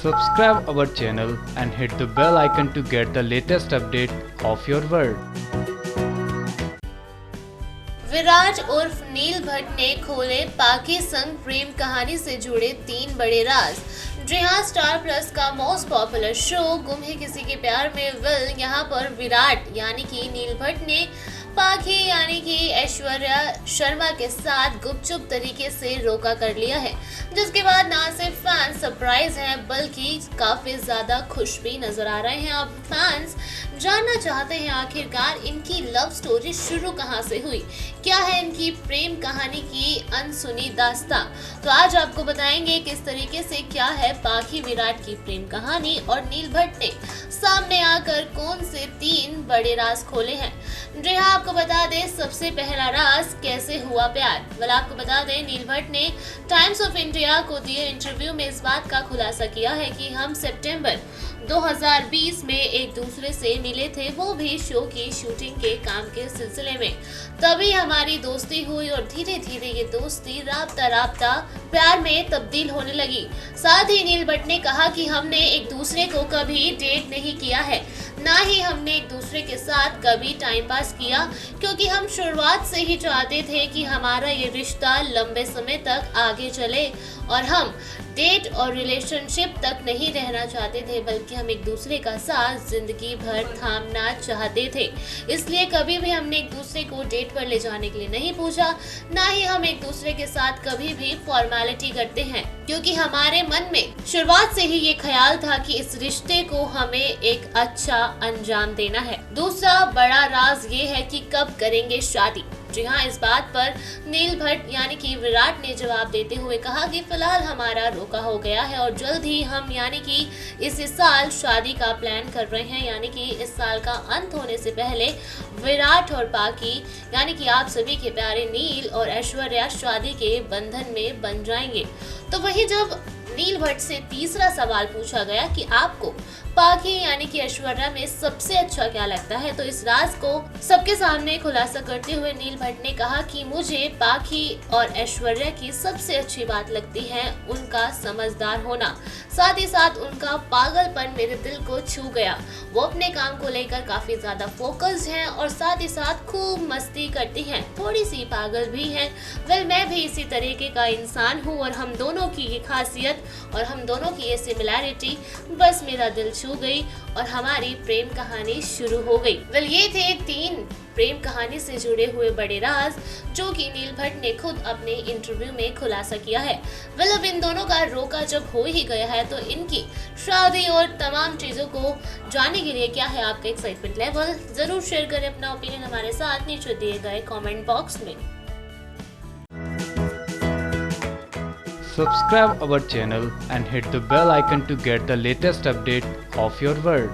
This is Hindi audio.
Subscribe our channel and hit the bell icon to get the latest update of your world. Virat उर्फ नील भट्ट ने खोले पाकि संग प्रेम कहानी से जुड़े 3 बड़े राज। जी हाँ, स्टार प्लस का मोस्ट पॉपुलर शो गुम है किसी के प्यार में वेल यहाँ पर विराट यानी कि नील भट्ट ने पाकि यानी कि ऐश्वर्या शर्मा के साथ गुपचुप तरीके से रोका कर लिया है, जिसके बाद ना सिर्फ फैंस सरप्राइज हैं बल्कि काफी ज्यादा खुश भी नजर आ रहे हैं। अब फैंस जानना चाहते हैं आखिरकार इनकी लव स्टोरी शुरू कहां से हुई, क्या है इनकी प्रेम कहानी की अनसुनी दास्तां। तो आज आपको बताएंगे किस तरीके से क्या है पाकि विराट की प्रेम कहानी और नील भट्ट ने सामने आकर कौन से 3 बड़े राज खोले हैं। जी हाँ, आपको बता दें सबसे पहला राज कैसे हुआ प्यार। वेल आपको बता दें नील भट्ट ने टाइम्स ऑफ इंडिया को दिए इंटरव्यू में इस बात का खुलासा किया है कि हम सितंबर 2020 में एक दूसरे से मिले थे, वो भी शो की शूटिंग के काम के सिलसिले में। तभी हमारी दोस्ती हुई और धीरे धीरे ये दोस्ती राब्ता प्यार में तब्दील होने लगी। साथ ही नील भट्ट ने कहा कि हमने एक दूसरे को कभी डेट नहीं किया है, ना ही हमने एक दूसरे के साथ कभी टाइम पास किया, क्योंकि हम शुरुआत से ही चाहते थे कि हमारा ये रिश्ता लंबे समय तक आगे चले और हम डेट और रिलेशनशिप तक नहीं रहना चाहते थे, बल्कि हम एक दूसरे का साथ जिंदगी भर थामना चाहते थे। इसलिए कभी भी हमने एक दूसरे को डेट पर ले जाने के लिए नहीं पूछा, ना ही हम एक दूसरे के साथ कभी भी फॉर्मेलिटी करते हैं, क्योंकि हमारे मन में शुरुआत से ही ये ख्याल था कि इस रिश्ते को हमें एक अच्छा अंजाम देना है। दूसरा बड़ा राज ये है कि कब करेंगे शादी। जी हाँ, इस बात पर नील भट्ट यानी कि विराट ने जवाब देते हुए कहा कि फिलहाल हमारा रोका हो गया है और जल्द ही हम यानी कि इस साल शादी का प्लान कर रहे हैं, यानी कि इस साल का अंत होने से पहले विराट और पाकि यानी कि आप सभी के प्यारे नील और ऐश्वर्या शादी के बंधन में बन जाएंगे। तो वही जब नील भट्ट से तीसरा सवाल पूछा गया कि आपको पाकि यानी कि ऐश्वर्या में सबसे अच्छा क्या लगता है, तो इस राज को सबके सामने खुलासा करते हुए नील भट्ट ने कहा कि मुझे पाकि और ऐश्वर्या की सबसे अच्छी बात लगती है उनका समझदार होना, साथ ही साथ उनका पागलपन मेरे दिल को छू गया। वो अपने काम को लेकर काफी ज्यादा फोकस्ड हैं और साथ ही साथ खूब मस्ती करती हैं, थोड़ी सी पागल भी हैं। वेल मैं भी इसी तरीके का इंसान हूँ और हम दोनों की ये खासियत और हम दोनों की ये सिमिलैरिटी बस मेरा दिल छू गई और हमारी प्रेम कहानी शुरू हो गई। वेल ये थे 3 प्रेम कहानी से जुड़े हुए बड़े राज जो कि नील भट्ट ने खुद अपने इंटरव्यू में खुलासा किया है। वेल अब इन दोनों का रोका जब हो ही गया है तो इनकी शादी और तमाम चीजों को जानने के लिए क्या है आपका एक्साइटमेंट लेवल, जरूर शेयर करें अपना ओपिनियन हमारे साथ नीचे दिए गए कमेंट बॉक्स में। Subscribe our channel and hit the bell icon to get the latest update of your world.